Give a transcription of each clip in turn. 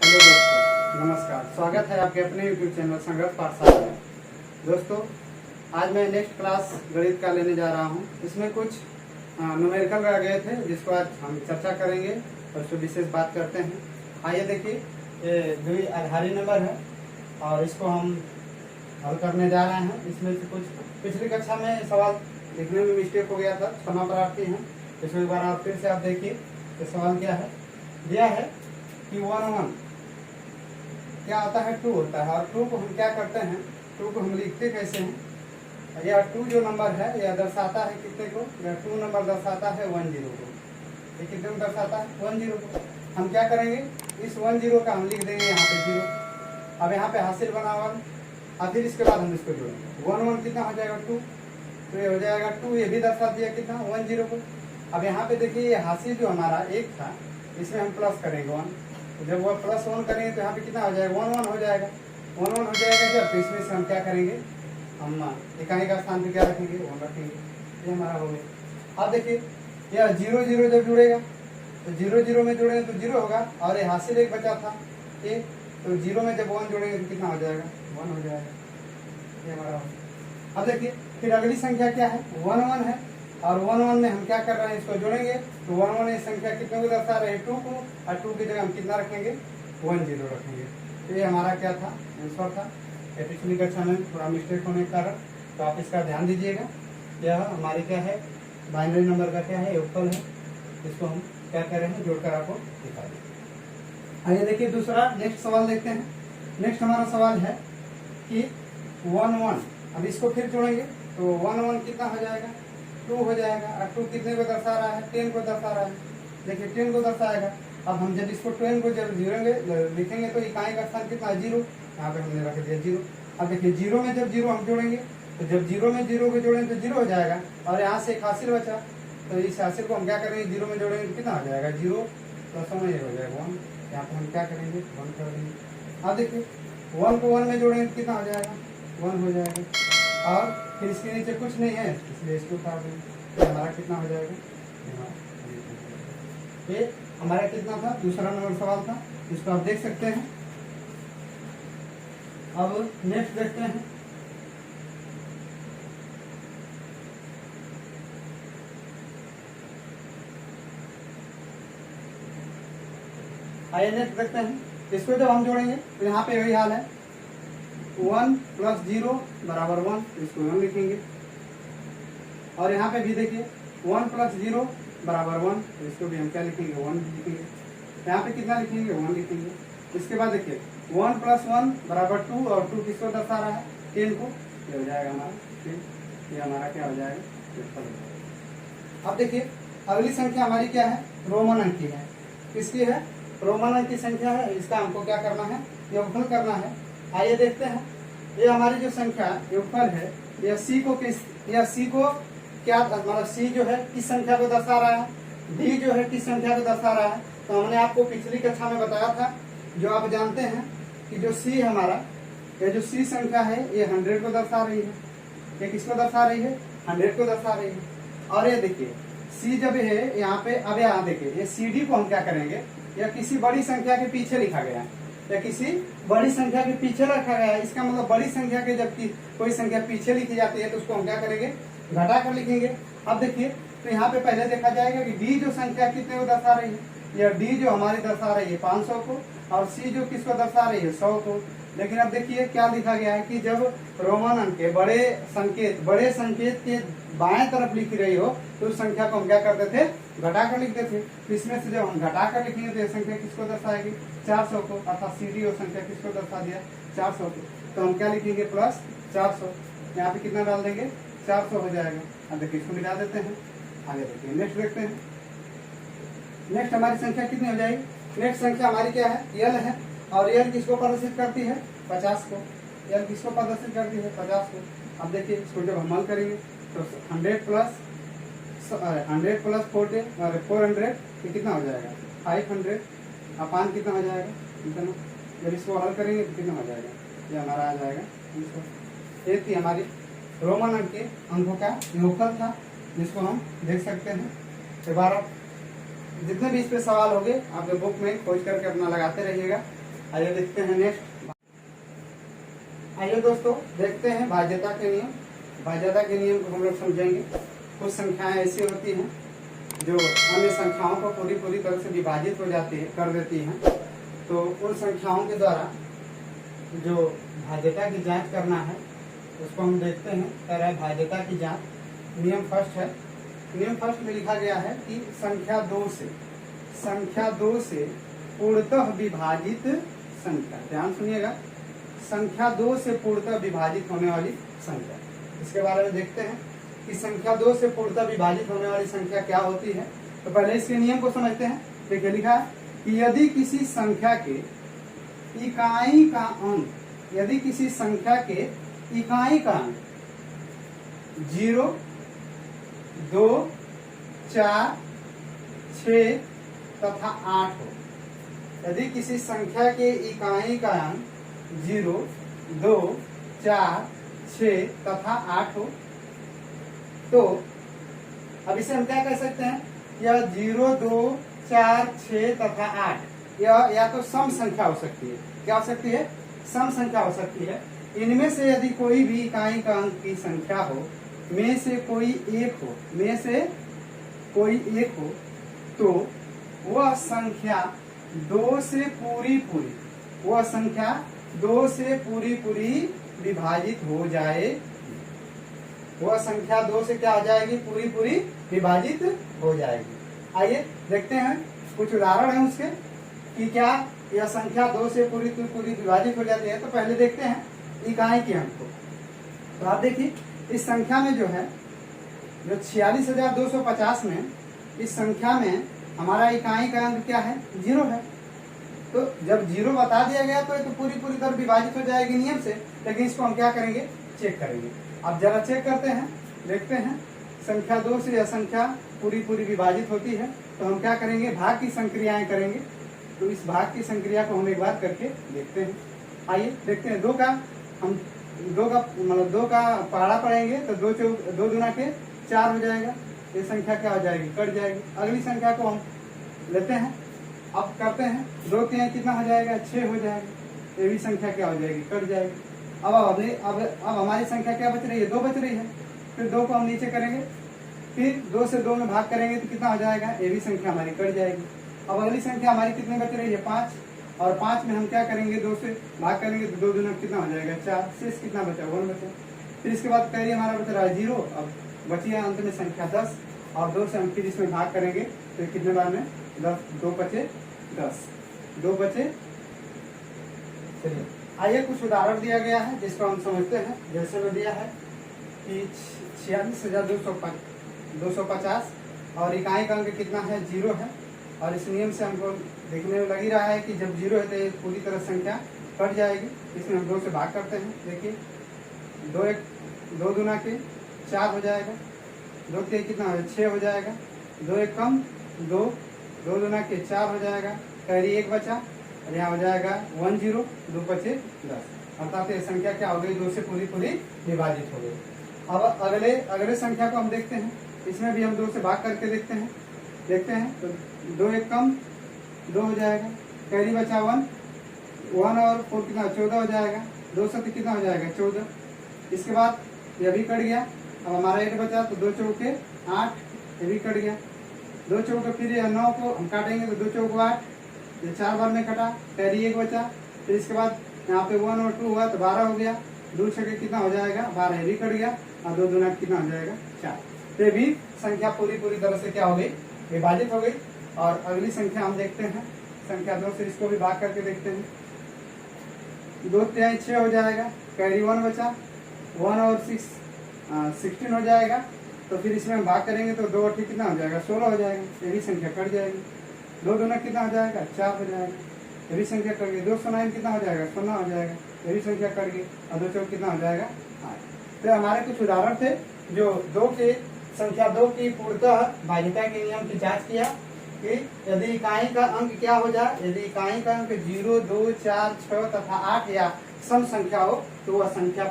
Hello दोस्तों, नमस्कार। स्वागत है आपके अपने यूट्यूब चैनल संघर्ष पाठशाला में। दोस्तों, आज मैं नेक्स्ट क्लास गणित का लेने जा रहा हूं। इसमें कुछ न्यूमेरिकल रह गए थे जिसको आज हम चर्चा करेंगे और उसको विशेष बात करते हैं। आइए देखिए, ये द्विआधारी नंबर है और इसको हम हल करने जा रहे हैं। इसमें से कुछ पिछली कक्षा में सवाल लिखने में मिस्टेक हो गया था, क्षमा प्रार्थी हैं। इसमें एक बार आप फिर से आप देखिए कि सवाल क्या है। दिया है कि 1 क्या होता है, 2 होता है। और 2 को हम क्या करते हैं, 2 को हम लिखते कैसे हैं। यह 2 जो नंबर है यह दर्शाता है कितने को, यह 2 नंबर दर्शाता है 10 को। ये कितने को दर्शाता है, 10 को। हम क्या करेंगे, इस 10 का हम लिख देंगे यहाँ पे 0। अब यहाँ पे हासिल बना 1 और फिर इसके बाद हम इसको जोड़ेंगे। 1 कितना हो जाएगा 2, तो ये हो जाएगा 2। ये भी दर्शा दिया कितना 10 को। अब यहाँ पे देखिए, ये हासिल जो हमारा 1 था इसमें हम प्लस करेंगे 1। तो जब वो +1 करेंगे तो यहाँ पे कितना हो जाएगा 1 हो जाएगा। 1 हो जाएगा जब, तो इसमें से हम क्या करेंगे, हम इकाई का स्थान पे क्या रखेंगे 1 रखेंगे। ये हमारा हो गया। अब देखिए, यह 0 0 जब जुड़ेगा तो 0 0 में जुड़ेंगे तो 0 होगा और ये हासिल 1 बचा था 1, तो 0 में जब 1 जोड़ेंगे तो कितना हो जाएगा 1 हो जाएगा। ये हमारा हो गया। अब देखिए, फिर अगली संख्या क्या है, 1 है और 1 में हम क्या कर रहे हैं, इसको जोड़ेंगे तो 1 इस संख्या कितने को दर्शा रहे हैं 2 को, और 2 की जगह हम कितना रखेंगे 10 रखेंगे। तो ये हमारा क्या था, आंसर था। पिछली कक्षा में थोड़ा मिस्टेक होने के कारण, तो आप इसका ध्यान दीजिएगा। यह हमारी क्या है, बाइनरी नंबर का क्या है, योगफल है। इसको हम क्या कर रहे हैं, जोड़कर आपको दिखा दें। आइए देखिए दूसरा नेक्स्ट सवाल देखते हैं। नेक्स्ट हमारा सवाल है कि 1 अब इसको फिर जोड़ेंगे तो 1 कितना हो जाएगा 2 हो जाएगा। और 2 कितने को दर्शा रहा है, 10 को दर्शा रहा है। देखिए 10 को दर्शाएगा। अब हम जब इसको 10 को जब लिखेंगे तो इकाई का स्थान कितना 0, यहाँ पे हमने रख दिया 0। अब देखिए 0 में जब 0 हम जोड़ेंगे तो जब 0 में 0 को जोड़ेंगे तो 0 हो जाएगा और यहाँ से एक हासिल बचा, तो इस हासिल को हम क्या करेंगे 0 में जोड़ेंगे तो कितना हो जाएगा 0 + 1 हो जाएगा 1। यहाँ पे हम क्या करेंगे 1 कर देंगे। अब देखिए 1 को 1 में जोड़ेंगे तो कितना हो जाएगा 1 हो जाएगा। और फिर इसके नीचे कुछ नहीं है इसलिए इसको उतार देंगे। तो हमारा कितना हो जाएगा, ये हमारा कितना था, दूसरा नंबर सवाल था। इसको आप देख सकते हैं। अब नेक्स्ट देखते हैं। आइए नेक्स्ट देखते हैं। इसको जब हम जोड़ेंगे तो यहाँ पे वही हाल है, 1 + 0 = 1, इसको हम लिखेंगे। और यहाँ पे भी देखिए 1 + 0 = 1, इसको भी हम क्या लिखेंगे 1 लिखेंगे। यहाँ पे कितना लिखेंगे 1 लिखेंगे। इसके बाद देखिए 1 + 1 = 2 और 2 किसको दर्शा रहा है 10 को। ये हो जाएगा हमारा 10। ये हमारा क्या हो जाएगा। अब देखिए अगली संख्या हमारी क्या है, रोमन अंक की है। किसकी है, रोमन अंक की संख्या है। इसका हमको क्या करना है, योगफल करना है। आइए देखते हैं। ये हमारी जो संख्या योगफल है, यह सी को क्या, मतलब सी जो है किस संख्या को दर्शा रहा है, डी जो है किस संख्या को दर्शा रहा है। तो हमने आपको पिछली कक्षा में बताया था, जो आप जानते हैं कि जो सी हमारा, ये जो सी संख्या है ये 100 को दर्शा रही है। ये किसको दर्शा रही है, 100 को दर्शा रही है। और ये देखिए सी जब है यहाँ पे, अब यहाँ देखिए ये सी डी को हम क्या करेंगे, या किसी बड़ी संख्या के पीछे लिखा गया है, या किसी बड़ी संख्या के पीछे रखा गया है। इसका मतलब बड़ी संख्या के जब कोई संख्या पीछे लिखी जाती है तो उसको हम क्या करेंगे, घटा कर लिखेंगे। अब देखिए तो यहाँ पे पहले देखा जाएगा कि डी जो संख्या कितने को दर्शा रही है, या डी जो हमारी दर्शा रही है 500 को, और सी जो किसको दर्शा रही है 100 को। लेकिन अब देखिए क्या लिखा गया है कि जब रोमन अंक के बड़े संकेत के बाएं तरफ लिख रही हो तो उस संख्या को हम क्या करते थे, घटा कर लिखते थे। तो इसमें से जब हम घटा कर लिखेंगे तो ये संख्या किसको दर्शाएगी 400 को, अर्थात सी डी और संख्या किसको दर्शा दिया 400 को। तो हम क्या लिखेंगे +400। यहाँ पे कितना डाल देंगे 400 हो जाएगा। अब देखिए इसको मिला देते हैं। आगे देखिए नेक्स्ट देखते हैं। नेक्स्ट हमारी संख्या कितनी हो जाएगी, नेक्स्ट संख्या हमारी क्या है, यल है। और यल किसको प्रदर्शित करती है 50 को। यल किसको प्रदर्शित करती है 50 को। अब देखिए इसको जब हम हल करेंगे तो 100 + 400 ये कितना हो जाएगा 500। अपान कितना हो जाएगा इतना। जब इसको हल करेंगे तो कितना हो जाएगा, ये हमारा आ जाएगा 300। ये थी हमारी रोमन अंक के अंकों का योगफल था, जिसको हम देख सकते हैं। एक बार आप जितने भी इस पे सवाल होंगे आपके बुक में खोज करके अपना लगाते रहिएगा। आइए देखते हैं नेक्स्ट। आइए दोस्तों देखते हैं भाज्यता के नियम। भाज्यता के नियम को हम लोग समझेंगे। कुछ संख्याएं ऐसी होती हैं जो अन्य संख्याओं को पूरी तरह से विभाजित हो जाती है, कर देती हैं। तो उन संख्याओं के द्वारा जो भाज्यता की जांच करना है उसको हम देखते हैं। कह रहा है भाज्यता की जांच। नियम फर्स्ट है, नियम फर्स्ट में लिखा गया है कि संख्या 2 से पूर्णतः विभाजित संख्या, ध्यान सुनिएगा, संख्या 2 से पूर्णतः विभाजित होने वाली संख्या। इसके बारे में देखते हैं कि संख्या 2 से पूर्णतः विभाजित होने वाली संख्या क्या होती है। तो पहले इसके नियम को समझते हैं। देखिए लिखा है कि यदि किसी संख्या के इकाई का अंक, यदि किसी संख्या के इकाई का अंक 0, 2, 4, 6 तथा 8 हो, यदि किसी संख्या के इकाई का अंक 0, 2, 4, 6 तथा 8 हो, तो अब इसे हम क्या कह सकते हैं, यह 0, 2, 4, 6 तथा 8 यह या तो सम संख्या हो सकती है। क्या हो सकती है? सम संख्या हो सकती है। इनमें से यदि कोई भी इकाई का अंक की संख्या हो, में से कोई एक हो, में से कोई एक हो, तो वह संख्या 2 से वह संख्या 2 से पूरी विभाजित हो जाए। वह संख्या 2 से क्या हो जाएगी? पूरी विभाजित हो जाएगी। आइए देखते हैं कुछ उदाहरण है उसके कि क्या यह संख्या 2 से पूरी विभाजित हो जाती है। तो पहले देखते हैं इकाई के अंक को। तो आप देखिए इस संख्या में जो है, जो 46,250 में, इस संख्या में हमारा इकाई का अंक क्या है? 0 है। तो जब 0 बता दिया गया तो ये तो पूरी तरह विभाजित हो जाएगी नियम से। लेकिन इसको हम क्या करेंगे? चेक करेंगे। अब जरा चेक करते हैं, देखते हैं संख्या 2 से यह संख्या पूरी विभाजित होती है। तो हम क्या करेंगे? भाग की संक्रियाएं करेंगे। तो इस भाग की संक्रिया को हम एक बार करके देखते हैं। आइए देखते हैं। 2 का पहाड़ा पढ़ेंगे तो 2 गुना के 4 हो जाएगा। ये संख्या क्या हो जाएगी? कट जाएगी। अगली संख्या को हम लेते हैं, अब करते हैं। 2 3 कितना हो जाएगा? 6 हो जाएगा। ये भी संख्या क्या हो जाएगी? कट जाएगी। अब हमारी संख्या क्या बच रही है? 2 बच रही है। फिर 2 को हम नीचे करेंगे, फिर 2 से 2 में भाग करेंगे तो कितना हो जाएगा? ये भी संख्या हमारी कट जाएगी। अब अगली संख्या हमारी कितनी बच रही है? 5। और 5 में हम क्या करेंगे? 2 से भाग करेंगे तो 2 दूना कितना हो जाएगा? 4। शेष कितना बचा? 1 बचा। फिर इसके बाद करिए हमारा बच रहा है 0। अब बची है अंत में संख्या 10, और 2 से हम फिर इसमें भाग करेंगे तो कितने बार में? 10। 2 बचे 10, 2 बचे। चलिए आइए कुछ उदाहरण दिया गया है जिसको हम समझते हैं। जैसे में दिया है कि 46,250 और इकाई का अंक कितना है? 0 है। और इस नियम से हमको देखने में लग ही रहा है कि जब 0 है तो ये पूरी तरह संख्या कट जाएगी। इसमें हम 2 से भाग करते हैं। देखिए 2 दूना के 4 हो जाएगा। 2 के कितना हो? 6 हो जाएगा। 2 एक कम 2, 2 दूना के 4 हो जाएगा। कैरी 1 बचा और यहाँ हो जाएगा 1 0, 2 बचे 10। अर्थात ये संख्या क्या हो गई? 2 से पूरी विभाजित हो गई। अब अगले संख्या को हम देखते हैं। इसमें भी हम 2 से भाग करके देखते हैं। तो 2 एक कम 2 हो जाएगा। कैरी बचा 1 और 4 कितना? 14 हो जाएगा। 2 से कितना हो जाएगा? 14। इसके बाद यह भी कट गया। अब हमारा 8 बचा तो 2 चौके 8, ये भी कट गया। 2 चौके फिर 9 को हम काटेंगे तो 2 चौके 8, ये 4 बार में कटा। कैरी 1 बचा। फिर इसके बाद यहाँ पे 1 और 2 हुआ तो 12 हो गया। 2 छके कितना हो जाएगा? 12, ये भी कट गया। और 2 दूना कितना हो जाएगा? 4। ये भी संख्या पूरी तरह से क्या हो गई? विभाजित हो गई। और अगली संख्या हम देखते हैं, संख्या 2 से इसको भी भाग करके देखते हैं। 2 3 6 हो जाएगा। कैरी 1 बचा। 1 और 16 हो जाएगा। तो फिर इसमें हम भाग करेंगे तो 2 8 कितना हो जाएगा? 16 हो जाएगा। ये भी संख्या कट जाएगी। 2 दूना कितना हो जाएगा? 4 हो जाएगा। ये भी संख्या कट गई। 2 सौ 9 कितना हो जाएगा? 16 हो जाएगा। ये भी संख्या कट गई। और 2 चौक कितना हो जाएगा? 8। तो हमारे कुछ उदाहरण थे जो संख्या 2 की पूर्णतः भाज्यता के नियम की जांच किया कि यदि इकाई का अंक क्या हो जाए? यदि इकाई का अंक 0, 2, 4, 6 तथा 8 या सम संख्या हो तो वह संख्या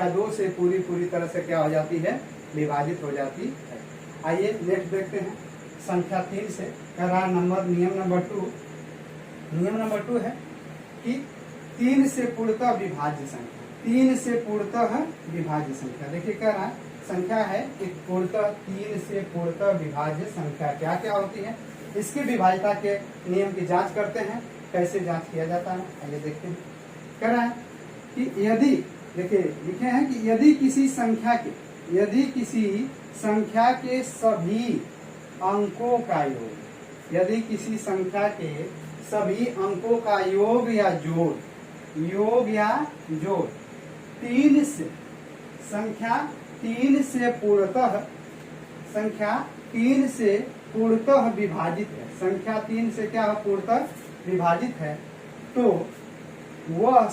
2 से पूरी तरह से क्या हो जाती है? विभाजित हो जाती है। आइए नेक्स्ट देखते हैं संख्या 3 से। कह रहा नियम नंबर 2 नियम नंबर 2 है कि 3 से पूर्णतः विभाज्य संख्या, 3 से पूर्णतः विभाज्य संख्या। देखिए कह रहा है संख्या है कि पूर्णतः 3 से पूर्णतः विभाज्य संख्या क्या क्या होती है, इसके विभाज्यता के नियम की जांच करते हैं। कैसे जांच किया जाता है आइए देखते हैं। कह रहा है कि यदि, देखिए लिखे हैं कि यदि किसी संख्या के सभी अंकों का योग, यदि किसी संख्या के सभी अंकों का योग या जोड़ 3 से, संख्या 3 से पूर्णतः विभाजित है, संख्या 3 से क्या है, पूर्णतः विभाजित है, तो वह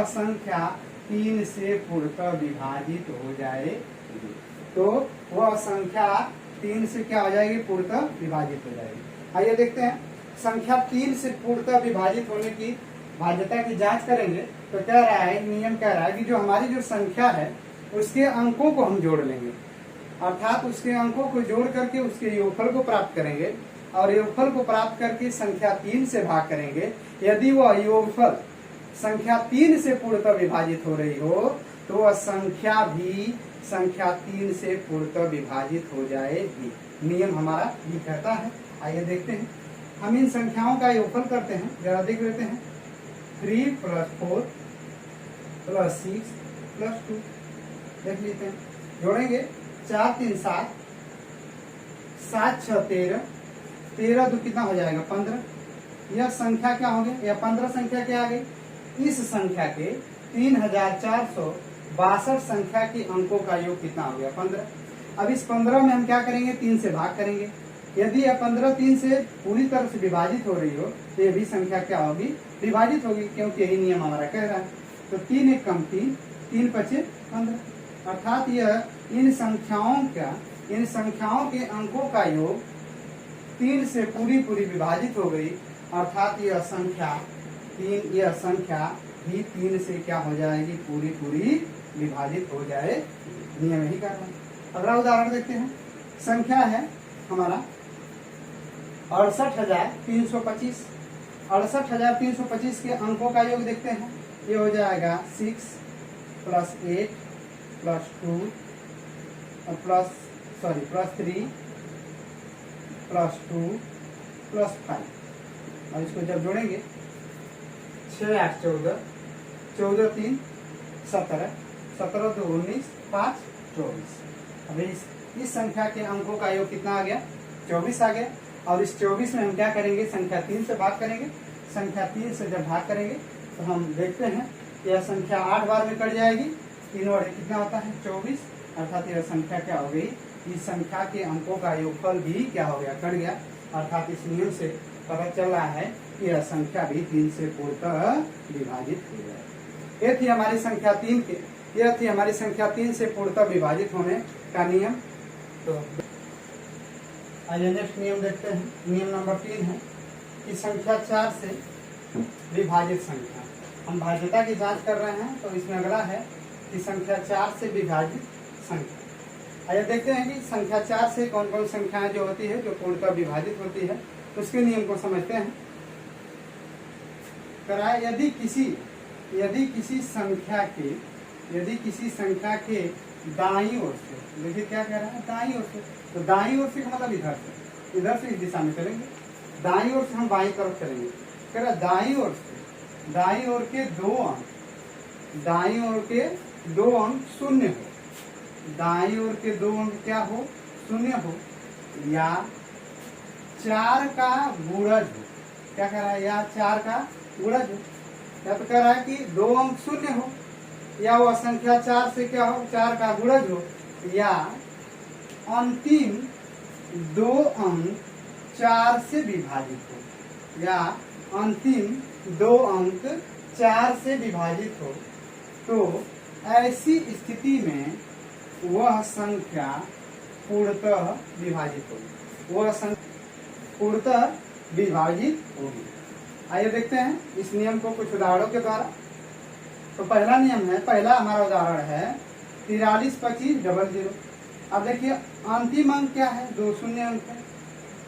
संख्या 3 से पूर्णतः विभाजित हो जाएगी। तो वह संख्या 3 से क्या हो जाएगी, पूर्णतः विभाजित हो जाएगी। आइए देखते हैं संख्या 3 से पूर्णतः विभाजित होने की भाज्यता की जांच करेंगे। तो कह रहा है, नियम कह रहा है कि जो हमारी जो संख्या है उसके अंकों को हम जोड़ लेंगे, अर्थात उसके अंकों को जोड़ करके उसके योगफल को प्राप्त करेंगे और योगफल को प्राप्त करके संख्या 3 से भाग करेंगे। यदि वह योगफल संख्या 3 से पूर्णतः विभाजित हो रही हो तो वह संख्या भी संख्या 3 से पूर्णतः विभाजित हो जाएगी। नियम हमारा ये कहता है। आइए देखते हैं, हम इन संख्याओं का योगफल करते हैं, जरा देख लेते हैं। 3 + 4 + 6 + 2 देख लेते हैं, जोड़ेंगे। 4 3 7, 7 6 13, 13 2 कितना हो जाएगा 15। यह संख्या क्या होगी, यह 15 संख्या क्या आ गई। इस संख्या के 3462 संख्या के अंकों का योग कितना हो गया 15। अब इस 15 में हम क्या करेंगे, 3 से भाग करेंगे। यदि यह 15 3 से पूरी तरह से विभाजित हो रही हो तो यह भी संख्या क्या होगी, विभाजित होगी, क्योंकि यही नियम हमारा कह रहा है। तो 3 1 कम 3, 3 5 15, अर्थात यह इन संख्याओं के अंकों का योग 3 से पूरी विभाजित हो गई, अर्थात यह संख्या भी 3 से क्या हो जाएगी, पूरी विभाजित हो जाए। नियम यही कर रहा है। अगला उदाहरण देखते हैं। संख्या है हमारा 68,325। 68,325 के अंकों का योग देखते हैं। ये हो जाएगा 6 + 8 + 2 +3 + 2 + 5। और इसको जब जोड़ेंगे 6 8 14, 14 3 17, 17 2 19, 5 24। अभी इस संख्या के अंकों का योग कितना आ गया, 24 आ गया। और इस 24 में हम क्या करेंगे, संख्या 3 से भाग करेंगे। संख्या 3 से जब भाग करेंगे तो हम देखते हैं यह संख्या 8 बार में कट जाएगी। 3 और कितना होता है 24, अर्थात यह संख्या क्या हो गई, इस संख्या के अंकों का योगफल भी क्या हो गया, कट गया। अर्थात इस नियम से पता चल रहा है कि यह संख्या भी 3 से पूर्णतः विभाजित हो जाए। यह थी हमारी संख्या 3 से पूर्णतः विभाजित होने का नियम। तो आइए नेक्स्ट नियम देखते हैं। नियम नंबर 3 है कि संख्या 4 से विभाजित संख्या। हम भाज्यता की जांच कर रहे हैं, तो इसमें अगला है कि संख्या 4 से विभाजित संख्या। आइए देखते हैं कि संख्या 4 से कौन कौन संख्याएं जो होती है, जो पूर्णतः विभाजित होती है, उसके नियम को समझते हैं। कराए यदि किसी संख्या के दाईं ओर से, देखिए क्या कह रहा है, दाईं ओर से, तो दाईं ओर से मतलब इधर से इस दिशा में चलेंगे। दाईं ओर से हम बाईं तरफ चलेंगे। कह रहा दाईं ओर के 2 अंक, दाईं ओर के 2 अंक शून्य हो, दाईं ओर के 2 अंक क्या हो, शून्य हो, या 4 का गुणज हो। क्या कह रहा है, या 4 का गुणज हो, या तो कह रहा है कि 2 अंक शून्य हो, या वह संख्या 4 से क्या हो, 4 का गुणज हो, या अंतिम 2 अंक 4 से विभाजित हो, या अंतिम 2 अंक 4 से विभाजित हो। तो ऐसी स्थिति में वह संख्या पूर्णतः विभाजित होगी, पूर्णतः विभाजित होगी। आइए देखते हैं इस नियम को कुछ उदाहरणों के द्वारा। तो पहला नियम है, पहला हमारा उदाहरण है 43 25 00। अब देखिए अंतिम अंक क्या है, 2 शून्य अंक है,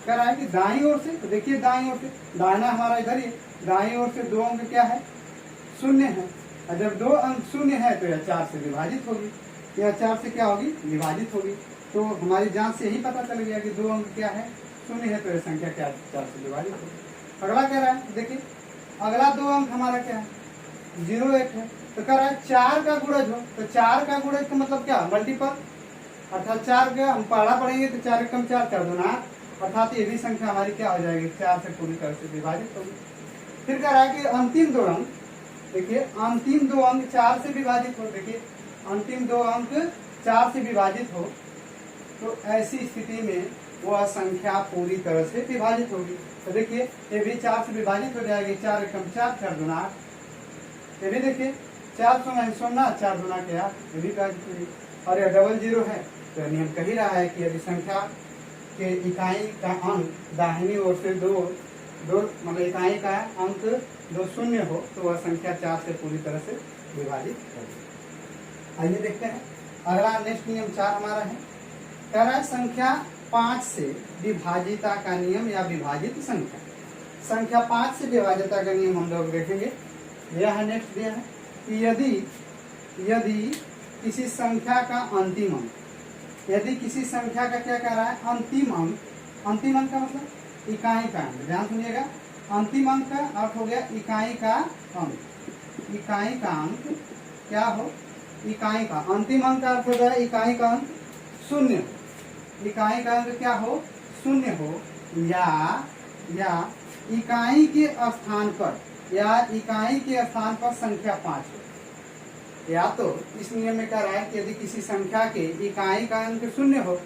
कह रहा है कि दाईं ओर से, तो देखिए दाईं ओर से, दाहिना हमारा इधर ही, दाईं ओर से 2 अंक क्या है, शून्य है। और जब 2 अंक शून्य है तो यह 4 से विभाजित होगी, यह 4 से क्या होगी, विभाजित होगी। तो हमारी जांच से यही पता चल गया कि 2 अंक क्या है, शून्य है, तो यह संख्या क्या 4 से विभाजित होगी। अगला कह रहा है, देखिए अगला 2 अंक हमारा क्या है, 0,8 है। तो कह रहा है 4 का गुणज हो, तो 4 का गुणज का मतलब क्या, मल्टीपल, अर्थात 4 का हम पढ़ा पढ़ेंगे तो 4 एकम 4, 4 दूना 8, अर्थात ये भी संख्या हमारी क्या हो जाएगी, 4 से पूरी तरह से विभाजित होगी। फिर कह रहा है कि अंतिम 2 अंक, देखिए अंतिम 2 अंक 4 से विभाजित हो, देखिए अंतिम 2 अंक 4 से विभाजित हो, तो ऐसी स्थिति में वह संख्या पूरी तरह से विभाजित होगी। तो देखिए ये भी 4 से विभाजित हो जाएगी, 4 एकम 4, 4 दूना 8। ये भी देखिए 4 सोना 4 दूना के 8, ये भी विभाजित होगी। और यह डबल 0 है, तो नियम कह ही रहा है कि यदि संख्या के इकाई का अंक दाहिनी ओर से दो मतलब इकाई का अंक 2 शून्य हो, तो वह संख्या 4 से पूरी तरह से विभाजित होगी। आइए देखते हैं अगला नेक्स्ट नियम 4 हमारा है, कह रहा है संख्या 5 से विभाजिता का नियम या विभाजित संख्या। संख्या 5 से विभाजिता का नियम हम लोग देखेंगे। यह है नेक्स्ट दिया है कि यदि किसी संख्या का अंतिम अंक, यदि किसी संख्या का क्या कह रहा है, अंतिम अंक का मतलब इकाई का अंक, ध्यान सुनिएगा, अंतिम अंक का अर्थ हो गया इकाई का अंक। इकाई का अंक क्या हो, इकाई का अंतिम अंक का अर्थ हो गया इकाई का अंक 0 हो, इकाई का अंक क्या हो, 0 हो, या इकाई के स्थान पर संख्या 5 हो। या तो इस नियम में कह रहा है कि यदि किसी संख्या के इकाई का अंक 0 हो,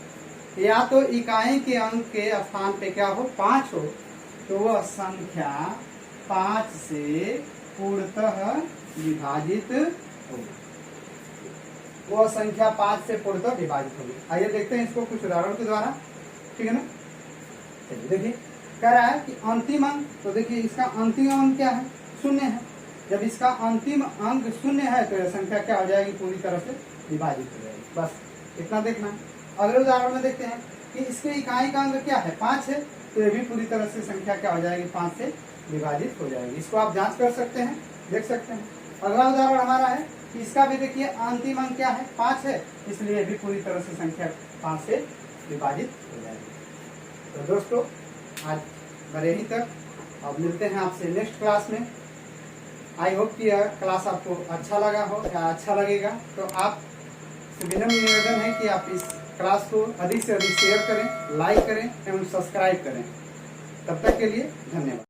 या तो इकाई के अंक के स्थान पे क्या हो, 5 हो, तो वह संख्या 5 से पूर्णतः विभाजित होगी। वह संख्या 5 से पूर्णतः विभाजित होगी। आइए देखते हैं इसको कुछ उदाहरण के द्वारा, ठीक है ना। चलिए देखिए, कह रहा है कि अंतिम अंक, तो देखिए इसका अंतिम अंक क्या है, 0 है। जब इसका अंतिम अंक 0 है तो यह संख्या क्या हो जाएगी, पूरी तरह से विभाजित हो जाएगी। बस इतना देखना। अगले उदाहरण में देखते हैं कि इसके इकाई का अंक क्या है, 5 है, तो यह भी पूरी तरह से संख्या क्या हो जाएगी, 5 से विभाजित हो जाएगी। इसको आप जांच कर सकते हैं, देख सकते हैं। अगला उदाहरण हमारा है कि इसका भी देखिए अंतिम अंक क्या है, 5 है, इसलिए भी पूरी तरह से संख्या 5 से विभाजित हो जाएगी। तो दोस्तों आज बड़े ही तक, अब मिलते हैं आपसे नेक्स्ट क्लास में। आई होप कि यह क्लास आपको अच्छा लगा हो या अच्छा लगेगा। तो आप से विनम्र निवेदन है कि आप इस क्लास को अधिक से अधिक शेयर करें, लाइक करें एवं सब्सक्राइब करें। तब तक के लिए धन्यवाद।